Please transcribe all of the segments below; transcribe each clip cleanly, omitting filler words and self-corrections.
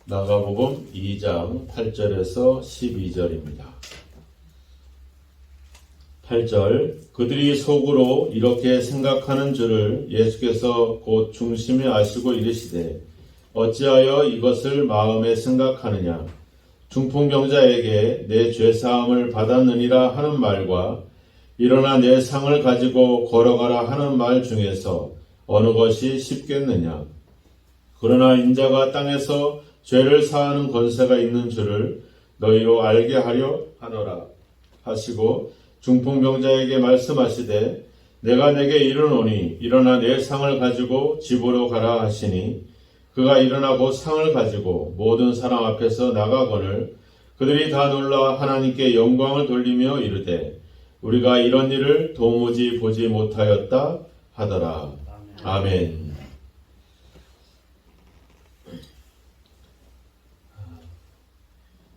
마가복음 2장 8절에서 12절입니다. 8절 그들이 속으로 이렇게 생각하는 줄을 예수께서 곧 중심에 아시고 이르시되 어찌하여 이것을 마음에 생각하느냐 중풍병자에게 내 죄사함을 받았느니라 하는 말과 일어나 내 상을 가지고 걸어가라 하는 말 중에서 어느 것이 쉽겠느냐. 그러나 인자가 땅에서 죄를 사하는 권세가 있는 줄을 너희로 알게 하려 하노라 하시고 중풍병자에게 말씀하시되 내가 내게 이르노니 일어나 내 상을 가지고 집으로 가라 하시니 그가 일어나 곧 상을 가지고 모든 사람 앞에서 나가거늘 그들이 다 놀라 하나님께 영광을 돌리며 이르되 우리가 이런 일을 도무지 보지 못하였다 하더라. 아멘.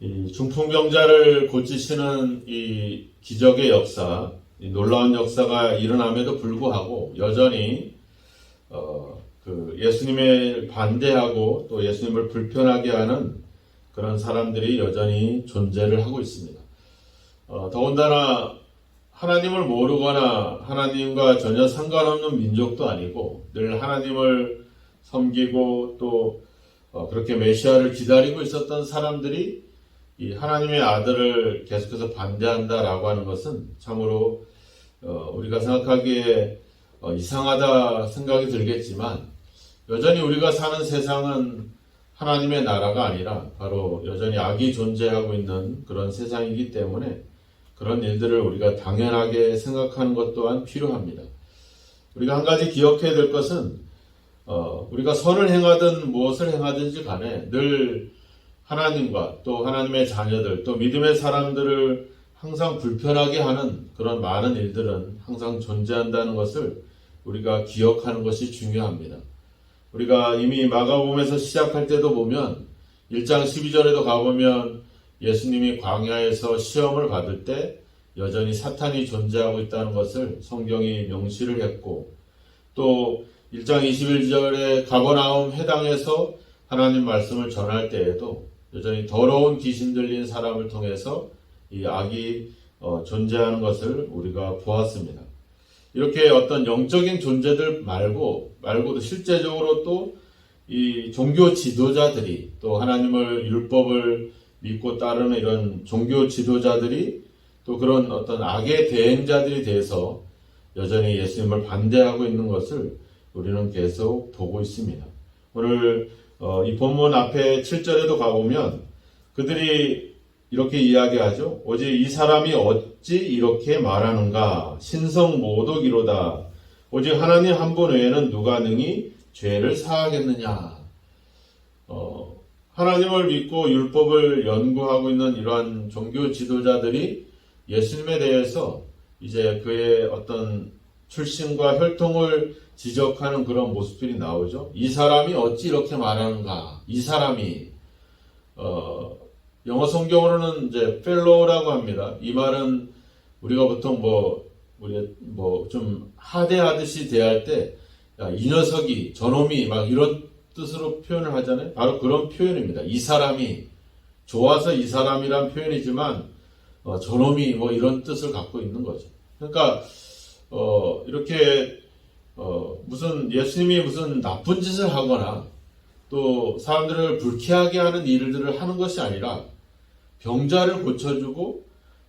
이 중풍병자를 고치시는 이 기적의 역사, 이 놀라운 역사가 일어남에도 불구하고 여전히 예수님을 반대하고 또 예수님을 불편하게 하는 그런 사람들이 여전히 존재를 하고 있습니다. 더군다나 하나님을 모르거나 하나님과 전혀 상관없는 민족도 아니고 늘 하나님을 섬기고 또 그렇게 메시아를 기다리고 있었던 사람들이 이 하나님의 아들을 계속해서 반대한다라고 하는 것은 참으로 우리가 생각하기에 이상하다 생각이 들겠지만 여전히 우리가 사는 세상은 하나님의 나라가 아니라 바로 여전히 악이 존재하고 있는 그런 세상이기 때문에 그런 일들을 우리가 당연하게 생각하는 것 또한 필요합니다. 우리가 한 가지 기억해야 될 것은 우리가 선을 행하든 무엇을 행하든지 간에 늘 하나님과 또 하나님의 자녀들 또 믿음의 사람들을 항상 불편하게 하는 그런 많은 일들은 항상 존재한다는 것을 우리가 기억하는 것이 중요합니다. 우리가 이미 마가복음에서 시작할 때도 보면 1장 12절에도 가보면 예수님이 광야에서 시험을 받을 때 여전히 사탄이 존재하고 있다는 것을 성경이 명시를 했고 또 1장 21절에 가버나움 회당에서 하나님 말씀을 전할 때에도 여전히 더러운 귀신 들린 사람을 통해서 이 악이 존재하는 것을 우리가 보았습니다. 이렇게 어떤 영적인 존재들 말고도 실제적으로 또 이 종교 지도자들이 또 하나님을 율법을 믿고 따르는 이런 종교 지도자들이 또 그런 어떤 악의 대행자들이 돼서 여전히 예수님을 반대하고 있는 것을 우리는 계속 보고 있습니다. 오늘 이 본문 앞에 7절에도 가보면 그들이 이렇게 이야기하죠. 오직 이 사람이 어찌 이렇게 말하는가 신성모독이로다. 오직 하나님 한 분 외에는 누가 능히 죄를 사하겠느냐. 하나님을 믿고 율법을 연구하고 있는 이러한 종교 지도자들이 예수님에 대해서 이제 그의 어떤 출신과 혈통을 지적하는 그런 모습들이 나오죠. 이 사람이 어찌 이렇게 말하는가. 이 사람이 영어 성경으로는 이제 fellow라고 합니다. 이 말은 우리가 보통 좀 하대하듯이 대할 때 이 녀석이 저놈이 막 이런 뜻으로 표현을 하잖아요. 바로 그런 표현입니다. 이 사람이 좋아서 이 사람이란 표현이지만 저놈이 이런 뜻을 갖고 있는 거죠. 그러니까 이렇게 무슨 예수님이 무슨 나쁜 짓을 하거나 또 사람들을 불쾌하게 하는 일들을 하는 것이 아니라 병자를 고쳐주고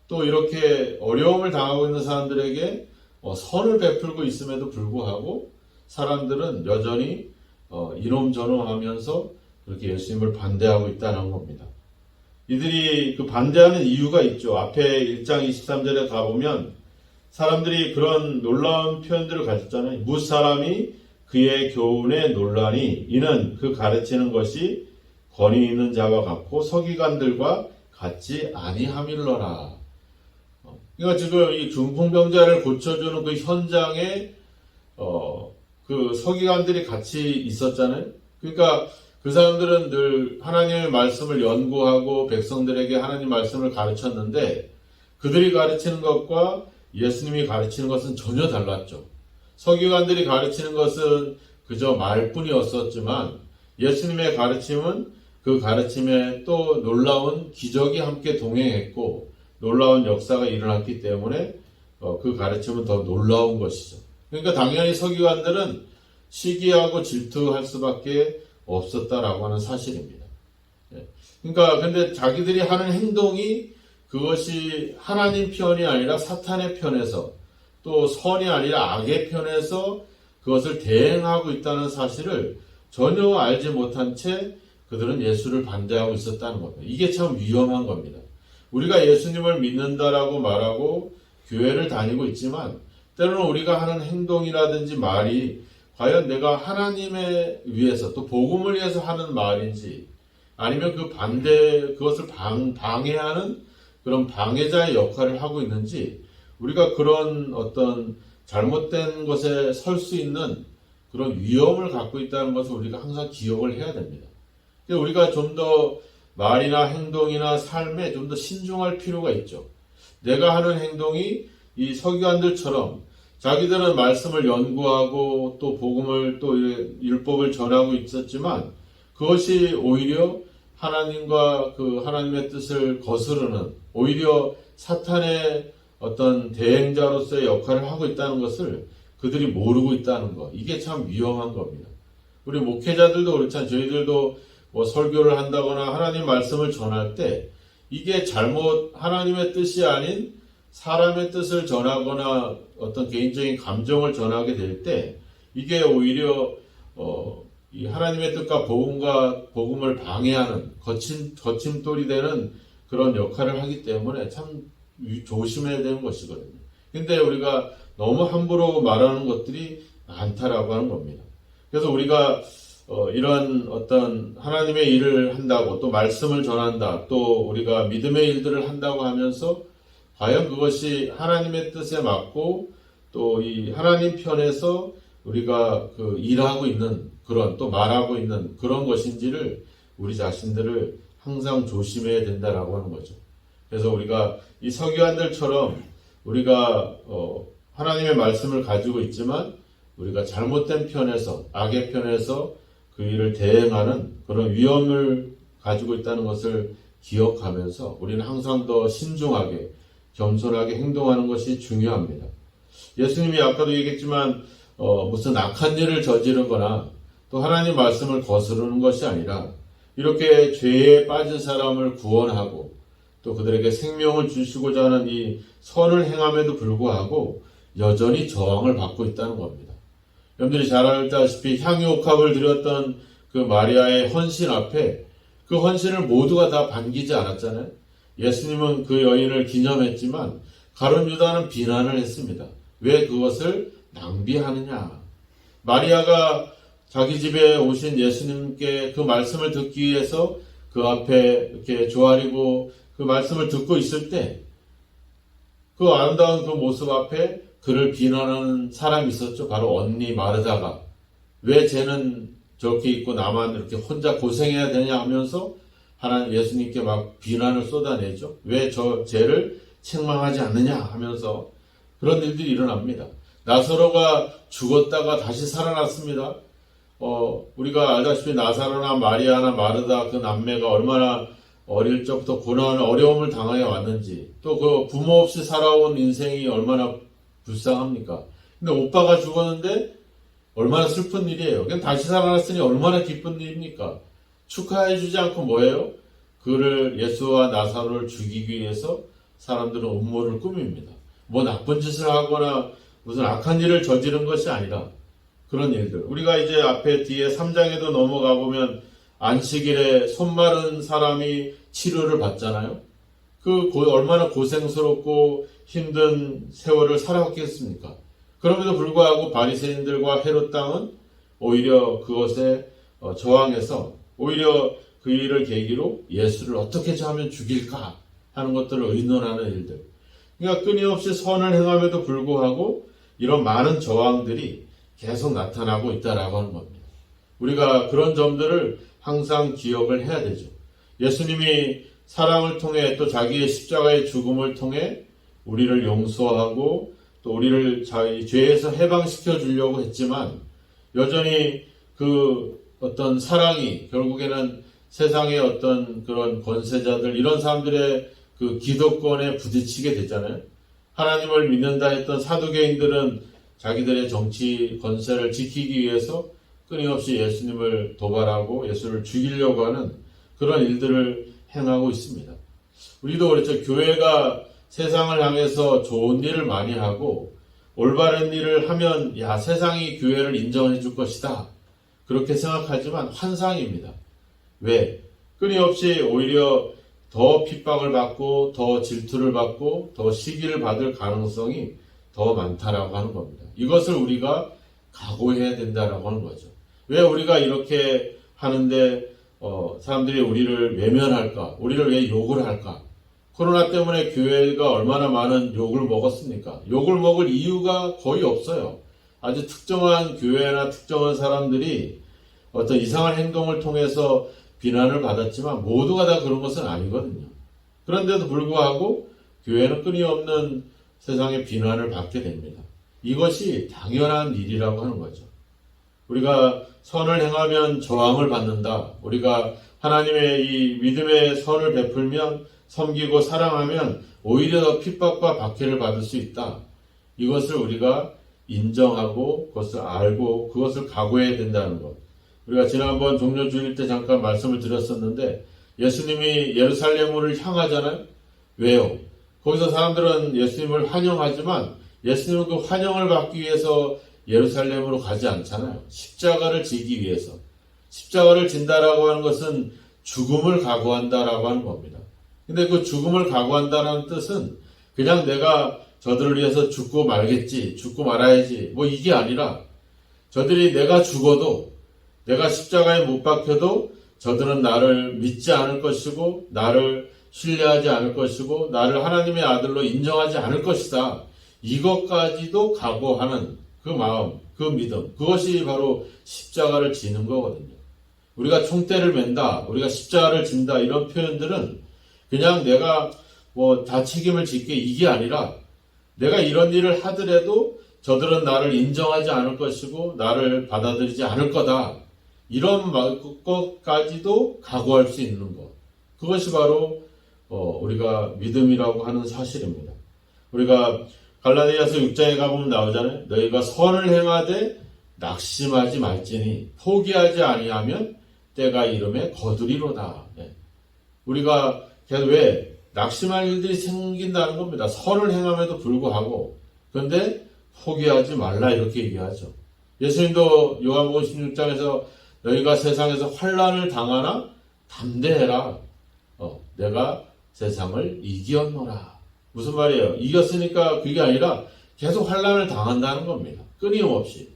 또 이렇게 어려움을 당하고 있는 사람들에게 선을 베풀고 있음에도 불구하고 사람들은 여전히 이놈저놈 하면서 그렇게 예수님을 반대하고 있다는 겁니다. 이들이 그 반대하는 이유가 있죠. 앞에 1장 23절에 가보면 사람들이 그런 놀라운 표현들을 가졌잖아요. 무사람이 그의 교훈에 놀라니 이는 그 가르치는 것이 권위 있는 자와 같고 서기관들과 같지 아니함일러라. 그러니까 지금 이 중풍병자를 고쳐주는 그 현장에 그 서기관들이 같이 있었잖아요. 그러니까 그 사람들은 늘 하나님의 말씀을 연구하고 백성들에게 하나님 말씀을 가르쳤는데 그들이 가르치는 것과 예수님이 가르치는 것은 전혀 달랐죠. 서기관들이 가르치는 것은 그저 말뿐이었었지만 예수님의 가르침은 그 가르침에 또 놀라운 기적이 함께 동행했고 놀라운 역사가 일어났기 때문에 그 가르침은 더 놀라운 것이죠. 그러니까 당연히 서기관들은 시기하고 질투할 수밖에 없었다라고 하는 사실입니다. 그러니까 근데 자기들이 하는 행동이 그것이 하나님 편이 아니라 사탄의 편에서 또 선이 아니라 악의 편에서 그것을 대행하고 있다는 사실을 전혀 알지 못한 채 그들은 예수를 반대하고 있었다는 겁니다. 이게 참 위험한 겁니다. 우리가 예수님을 믿는다라고 말하고 교회를 다니고 있지만 때로는 우리가 하는 행동이라든지 말이 과연 내가 하나님에 위해서 또 복음을 위해서 하는 말인지 아니면 그 반대 그것을 방해하는 그런 방해자의 역할을 하고 있는지 우리가 그런 어떤 잘못된 것에 설 수 있는 그런 위험을 갖고 있다는 것을 우리가 항상 기억을 해야 됩니다. 우리가 좀 더 말이나 행동이나 삶에 좀 더 신중할 필요가 있죠. 내가 하는 행동이 이 서기관들처럼 자기들은 말씀을 연구하고 또 복음을 또 율법을 전하고 있었지만 그것이 오히려 하나님과 그 하나님의 뜻을 거스르는 오히려 사탄의 어떤 대행자로서의 역할을 하고 있다는 것을 그들이 모르고 있다는 것. 이게 참 위험한 겁니다. 우리 목회자들도 그렇잖아요. 저희들도 뭐 설교를 한다거나 하나님 말씀을 전할 때 이게 잘못 하나님의 뜻이 아닌 사람의 뜻을 전하거나 어떤 개인적인 감정을 전하게 될 때 이게 오히려 이 하나님의 뜻과 복음을 방해하는 거침돌이 되는 그런 역할을 하기 때문에 참 조심해야 되는 것이거든요. 근데 우리가 너무 함부로 말하는 것들이 많다라고 하는 겁니다. 그래서 우리가 이런 어떤 하나님의 일을 한다고 또 말씀을 전한다 또 우리가 믿음의 일들을 한다고 하면서 과연 그것이 하나님의 뜻에 맞고 또 이 하나님 편에서 우리가 그 일하고 있는 그런 또 말하고 있는 그런 것인지를 우리 자신들을 항상 조심해야 된다라고 하는 거죠. 그래서 우리가 이 서기관들처럼 우리가 하나님의 말씀을 가지고 있지만 우리가 잘못된 편에서 악의 편에서 그 일을 대행하는 그런 위험을 가지고 있다는 것을 기억하면서 우리는 항상 더 신중하게 겸손하게 행동하는 것이 중요합니다. 예수님이 아까도 얘기했지만 무슨 악한 일을 저지르거나 또 하나님 말씀을 거스르는 것이 아니라 이렇게 죄에 빠진 사람을 구원하고 또 그들에게 생명을 주시고자 하는 이 선을 행함에도 불구하고 여전히 저항을 받고 있다는 겁니다. 여러분들이 잘 알다시피 향유옥합을 드렸던 그 마리아의 헌신 앞에 그 헌신을 모두가 다 반기지 않았잖아요. 예수님은 그 여인을 기념했지만 가룟 유다는 비난을 했습니다. 왜 그것을 낭비하느냐. 마리아가 자기 집에 오신 예수님께 그 말씀을 듣기 위해서 그 앞에 이렇게 조아리고 그 말씀을 듣고 있을 때 그 아름다운 그 모습 앞에 그를 비난하는 사람이 있었죠. 바로 언니 마르다가 왜 쟤는 저렇게 있고 나만 이렇게 혼자 고생해야 되냐 하면서 하나님 예수님께 막 비난을 쏟아내죠. 왜 쟤를 책망하지 않느냐 하면서 그런 일들이 일어납니다. 나사로가 죽었다가 다시 살아났습니다. 우리가 알다시피 나사로나 마리아나 마르다 그 남매가 얼마나 어릴 적부터 고난을 어려움을 당하여 왔는지 또 그 부모 없이 살아온 인생이 얼마나 불쌍합니까? 근데 오빠가 죽었는데 얼마나 슬픈 일이에요. 그냥 다시 살아났으니 얼마나 기쁜 일입니까? 축하해주지 않고 뭐예요? 그를 예수와 나사로를 죽이기 위해서 사람들은 음모를 꾸밉니다. 뭐 나쁜 짓을 하거나 무슨 악한 일을 저지른 것이 아니라 그런 일들. 우리가 이제 앞에 뒤에 3장에도 넘어가 보면 안식일에 손 마른 사람이 치료를 받잖아요. 얼마나 고생스럽고 힘든 세월을 살아왔겠습니까? 그럼에도 불구하고 바리새인들과 헤롯 당은 오히려 그것에 저항해서 오히려 그 일을 계기로 예수를 어떻게 하면 죽일까 하는 것들을 의논하는 일들. 그러니까 끊임없이 선을 행함에도 불구하고 이런 많은 저항들이 계속 나타나고 있다라고 하는 겁니다. 우리가 그런 점들을 항상 기억을 해야 되죠. 예수님이 사랑을 통해 또 자기의 십자가의 죽음을 통해 우리를 용서하고 또 우리를 자기 죄에서 해방시켜 주려고 했지만 여전히 그 어떤 사랑이 결국에는 세상의 어떤 그런 권세자들, 이런 사람들의 그 기득권에 부딪히게 되잖아요. 하나님을 믿는다 했던 사두개인들은 자기들의 정치 권세를 지키기 위해서 끊임없이 예수님을 도발하고 예수를 죽이려고 하는 그런 일들을 행하고 있습니다. 우리도 그렇죠. 교회가 세상을 향해서 좋은 일을 많이 하고 올바른 일을 하면 세상이 교회를 인정해 줄 것이다, 그렇게 생각하지만 환상입니다. 왜? 끊임없이 오히려 더 핍박을 받고 더 질투를 받고 더 시기를 받을 가능성이 더 많다라고 하는 겁니다. 이것을 우리가 각오해야 된다라고 하는 거죠. 왜 우리가 이렇게 하는데 사람들이 우리를 외면할까? 우리를 왜 욕을 할까? 코로나 때문에 교회가 얼마나 많은 욕을 먹었습니까? 욕을 먹을 이유가 거의 없어요. 아주 특정한 교회나 특정한 사람들이 어떤 이상한 행동을 통해서 비난을 받았지만 모두가 다 그런 것은 아니거든요. 그런데도 불구하고 교회는 끊임없는 세상의 비난을 받게 됩니다. 이것이 당연한 일이라고 하는 거죠. 우리가 선을 행하면 저항을 받는다. 우리가 하나님의 이 믿음의 선을 베풀면, 섬기고 사랑하면 오히려 더 핍박과 박해를 받을 수 있다. 이것을 우리가 인정하고 그것을 알고 그것을 각오해야 된다는 것. 우리가 지난번 종료주일 때 잠깐 말씀을 드렸었는데 예수님이 예루살렘을 향하잖아요. 왜요? 거기서 사람들은 예수님을 환영하지만 예수님은 그 환영을 받기 위해서 예루살렘으로 가지 않잖아요. 십자가를 지기 위해서. 십자가를 진다라고 하는 것은 죽음을 각오한다라고 하는 겁니다. 근데 그 죽음을 각오한다는 뜻은 그냥 내가 저들을 위해서 죽고 말겠지, 죽고 말아야지, 뭐 이게 아니라 저들이 내가 죽어도, 내가 십자가에 못 박혀도 저들은 나를 믿지 않을 것이고 나를 신뢰하지 않을 것이고 나를 하나님의 아들로 인정하지 않을 것이다. 이것까지도 각오하는 그 마음, 그 믿음, 그것이 바로 십자가를 지는 거거든요. 우리가 총대를 맨다, 우리가 십자가를 진다, 이런 표현들은 그냥 내가 다 책임을 짓게, 이게 아니라 내가 이런 일을 하더라도 저들은 나를 인정하지 않을 것이고 나를 받아들이지 않을 거다. 이런 것까지도 각오할 수 있는 것. 그것이 바로 우리가 믿음이라고 하는 사실입니다. 우리가 갈라디아서 6장에 가보면 나오잖아요. 너희가 선을 행하되 낙심하지 말지니 포기하지 아니하면 때가 이름에 거두리로다. 우리가 왜 낙심할 일들이 생긴다는 겁니다. 선을 행함에도 불구하고. 그런데 포기하지 말라, 이렇게 얘기하죠. 예수님도 요한복음 16장에서 너희가 세상에서 환난을 당하나 담대해라. 내가 세상을 이기었노라. 무슨 말이에요? 이겼으니까 그게 아니라 계속 환난을 당한다는 겁니다. 끊임없이.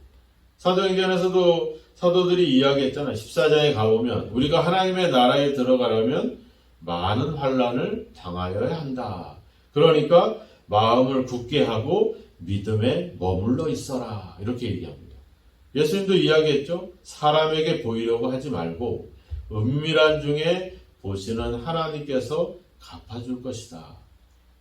사도행전에서도 사도들이 이야기했잖아요. 14장에 가보면 우리가 하나님의 나라에 들어가려면 많은 환난을 당하여야 한다. 그러니까 마음을 굳게 하고 믿음에 머물러 있어라. 이렇게 얘기합니다. 예수님도 이야기했죠. 사람에게 보이려고 하지 말고 은밀한 중에 보시는 하나님께서 갚아줄 것이다.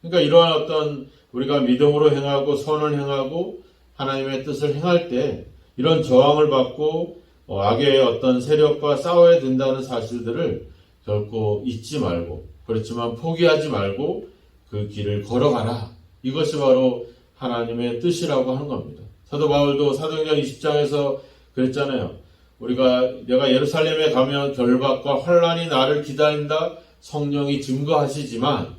그러니까 이러한 어떤 우리가 믿음으로 행하고 선을 행하고 하나님의 뜻을 행할 때 이런 저항을 받고 악의 어떤 세력과 싸워야 된다는 사실들을 결코 잊지 말고, 그렇지만 포기하지 말고 그 길을 걸어가라. 이것이 바로 하나님의 뜻이라고 하는 겁니다. 사도 바울도 사도행전 20장에서 그랬잖아요. 내가 예루살렘에 가면 결박과 환난이 나를 기다린다. 성령이 증거하시지만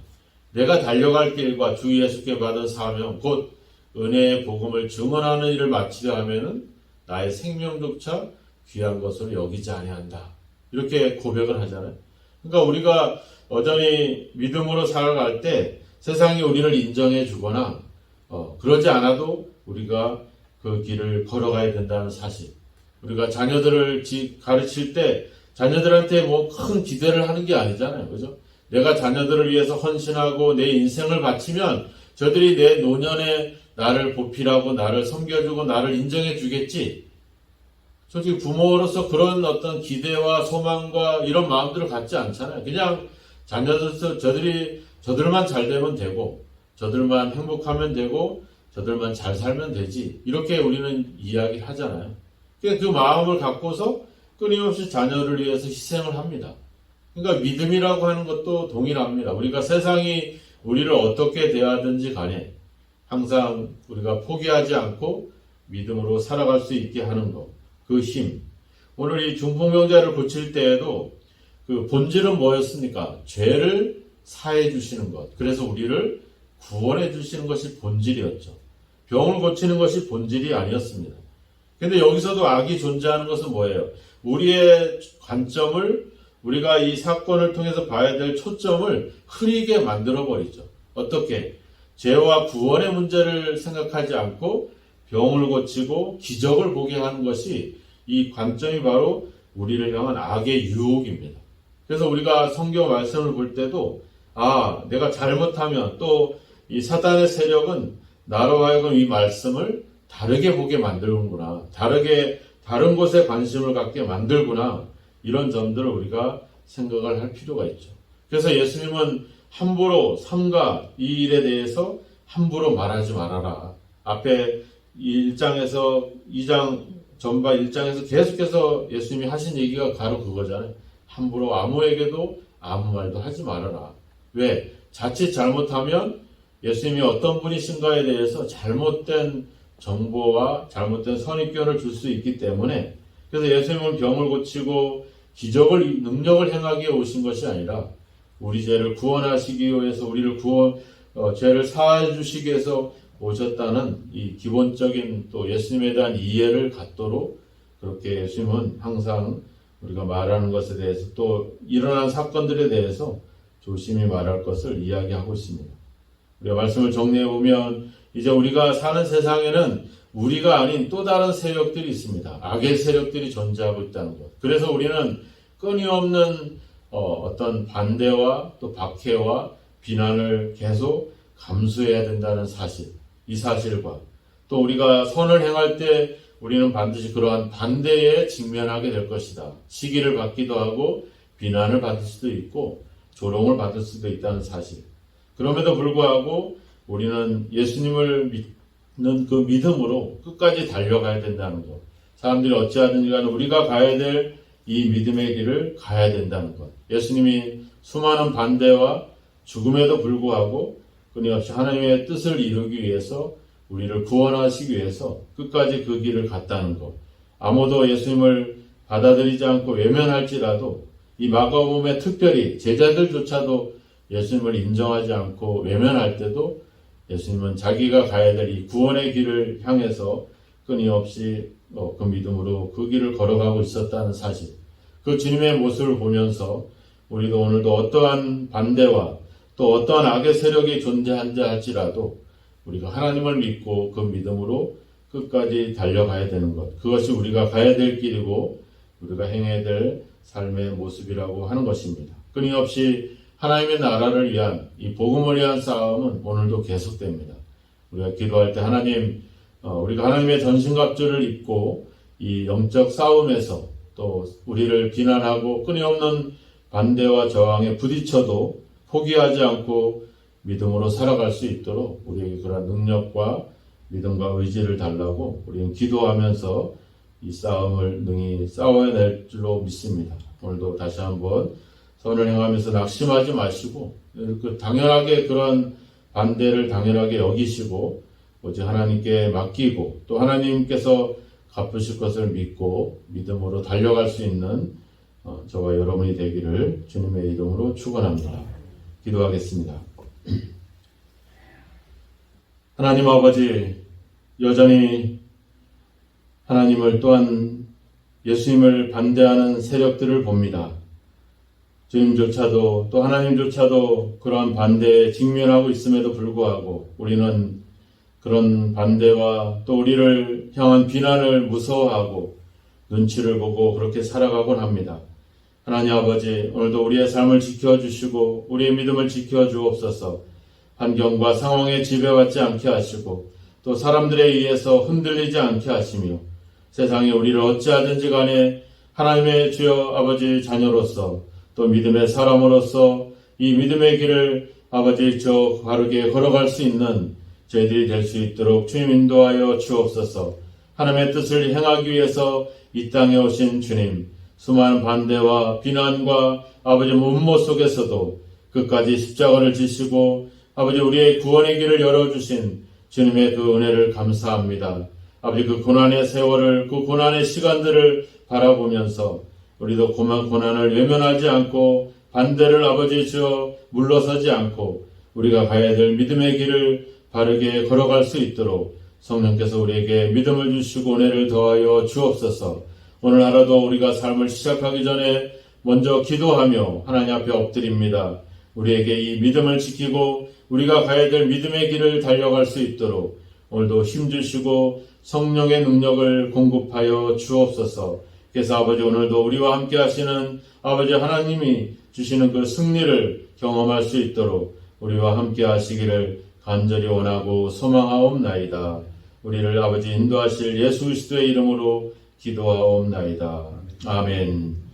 내가 달려갈 길과 주 예수께 받은 사명 곧 은혜의 복음을 증언하는 일을 마치려 하면은 나의 생명조차 귀한 것으로 여기지 아니한다. 이렇게 고백을 하잖아요. 그러니까 우리가 여전히 믿음으로 살아갈 때 세상이 우리를 인정해 주거나 그러지 않아도 우리가 그 길을 걸어가야 된다는 사실. 우리가 자녀들을 가르칠 때 자녀들한테 뭐 큰 기대를 하는 게 아니잖아요. 그죠? 내가 자녀들을 위해서 헌신하고 내 인생을 바치면 저들이 내 노년에 나를 보필하고 나를 섬겨주고 나를 인정해 주겠지. 솔직히 부모로서 그런 어떤 기대와 소망과 이런 마음들을 갖지 않잖아요. 그냥 저들만 잘 되면 되고, 저들만 행복하면 되고, 저들만 잘 살면 되지. 이렇게 우리는 이야기를 하잖아요. 그 마음을 갖고서 끊임없이 자녀를 위해서 희생을 합니다. 그러니까 믿음이라고 하는 것도 동일합니다. 우리가 세상이 우리를 어떻게 대하든지 간에 항상 우리가 포기하지 않고 믿음으로 살아갈 수 있게 하는 것, 그 힘. 오늘 이 중풍병자를 고칠 때에도 그 본질은 뭐였습니까? 죄를 사해 주시는 것. 그래서 우리를 구원해 주시는 것이 본질이었죠. 병을 고치는 것이 본질이 아니었습니다. 근데 여기서도 악이 존재하는 것은 뭐예요? 우리의 관점을, 우리가 이 사건을 통해서 봐야 될 초점을 흐리게 만들어버리죠. 어떻게? 죄와 구원의 문제를 생각하지 않고 병을 고치고 기적을 보게 하는 것이, 이 관점이 바로 우리를 향한 악의 유혹입니다. 그래서 우리가 성경 말씀을 볼 때도 내가 잘못하면, 또 이 사단의 세력은 나로 하여금 이 말씀을 다르게 보게 만들구나, 다른 곳에 관심을 갖게 만들구나, 이런 점들을 우리가 생각을 할 필요가 있죠. 그래서 예수님은 함부로 삼가 이 일에 대해서 함부로 말하지 말아라. 앞에 1장에서 2장 전바 1장에서 계속해서 예수님이 하신 얘기가 바로 그거잖아요. 함부로 아무에게도 아무 말도 하지 말아라. 왜? 자칫 잘못하면 예수님이 어떤 분이신가에 대해서 잘못된 정보와 잘못된 선입견을 줄 수 있기 때문에, 그래서 예수님은 병을 고치고 기적을, 능력을 행하기 위해 오신 것이 아니라 우리 죄를 구원하시기 위해서, 우리를 죄를 사해 주시기 위해서 오셨다는 이 기본적인 또 예수님에 대한 이해를 갖도록 그렇게 예수님은 항상 우리가 말하는 것에 대해서, 또 일어난 사건들에 대해서 조심히 말할 것을 이야기하고 있습니다. 우리가 말씀을 정리해 보면, 이제 우리가 사는 세상에는 우리가 아닌 또 다른 세력들이 있습니다. 악의 세력들이 존재하고 있다는 것. 그래서 우리는 끊임없는 어떤 반대와 또 박해와 비난을 계속 감수해야 된다는 사실, 이 사실과 또 우리가 선을 행할 때 우리는 반드시 그러한 반대에 직면하게 될 것이다. 시기를 받기도 하고 비난을 받을 수도 있고 조롱을 받을 수도 있다는 사실. 그럼에도 불구하고 우리는 예수님을 믿는 그 믿음으로 끝까지 달려가야 된다는 것. 사람들이 어찌하든지 간에 우리가 가야 될 이 믿음의 길을 가야 된다는 것. 예수님이 수많은 반대와 죽음에도 불구하고 끊임없이 하나님의 뜻을 이루기 위해서, 우리를 구원하시기 위해서 끝까지 그 길을 갔다는 것. 아무도 예수님을 받아들이지 않고 외면할지라도, 이 마가복음에 특별히 제자들조차도 예수님을 인정하지 않고 외면할 때도 예수님은 자기가 가야 될 이 구원의 길을 향해서 끊임없이 그 믿음으로 그 길을 걸어가고 있었다는 사실. 그 주님의 모습을 보면서 우리도 오늘도 어떠한 반대와 또 어떠한 악의 세력이 존재한다 할지라도 우리가 하나님을 믿고 그 믿음으로 끝까지 달려가야 되는 것. 그것이 우리가 가야 될 길이고 우리가 행해야 될 삶의 모습이라고 하는 것입니다. 끊임없이 하나님의 나라를 위한, 이 복음을 위한 싸움은 오늘도 계속됩니다. 우리가 기도할 때 우리가 하나님의 전신갑주를 입고 이 영적 싸움에서 또 우리를 비난하고 끊임없는 반대와 저항에 부딪혀도 포기하지 않고 믿음으로 살아갈 수 있도록 우리에게 그런 능력과 믿음과 의지를 달라고 우리는 기도하면서 이 싸움을 능히 싸워낼 줄로 믿습니다. 오늘도 다시 한번 선을 행하면서 낙심하지 마시고 당연하게 그런 반대를 당연하게 여기시고 오직 하나님께 맡기고 또 하나님께서 갚으실 것을 믿고 믿음으로 달려갈 수 있는 저와 여러분이 되기를 주님의 이름으로 축원합니다. 기도하겠습니다. 하나님 아버지, 여전히 하나님을 또한 예수님을 반대하는 세력들을 봅니다. 주님조차도 또 하나님조차도 그러한 반대에 직면하고 있음에도 불구하고 우리는 그런 반대와 또 우리를 향한 비난을 무서워하고 눈치를 보고 그렇게 살아가곤 합니다. 하나님 아버지, 오늘도 우리의 삶을 지켜주시고 우리의 믿음을 지켜주옵소서. 환경과 상황에 지배받지 않게 하시고 또 사람들에 의해서 흔들리지 않게 하시며 세상에 우리를 어찌하든지 간에 하나님의 주여 아버지 자녀로서 또 믿음의 사람으로서 이 믿음의 길을 아버지 바르게 걸어갈 수 있는 저희들이 될 수 있도록 주님 인도하여 주옵소서. 하나님의 뜻을 행하기 위해서 이 땅에 오신 주님, 수많은 반대와 비난과 아버지 문모 속에서도 끝까지 십자가를 지시고 아버지 우리의 구원의 길을 열어주신 주님의 그 은혜를 감사합니다. 아버지 그 고난의 세월을 그 고난의 시간들을 바라보면서 우리도 고난을 외면하지 않고 반대를 아버지 주어 물러서지 않고 우리가 가야 될 믿음의 길을 바르게 걸어갈 수 있도록 성령께서 우리에게 믿음을 주시고 은혜를 더하여 주옵소서. 오늘 하루도 우리가 삶을 시작하기 전에 먼저 기도하며 하나님 앞에 엎드립니다. 우리에게 이 믿음을 지키고 우리가 가야 될 믿음의 길을 달려갈 수 있도록 오늘도 힘주시고 성령의 능력을 공급하여 주옵소서. 그래서 아버지 오늘도 우리와 함께 하시는 아버지 하나님이 주시는 그 승리를 경험할 수 있도록 우리와 함께 하시기를 간절히 원하고 소망하옵나이다. 우리를 아버지 인도하실 예수 그리스도의 이름으로 기도하옵나이다. 아멘.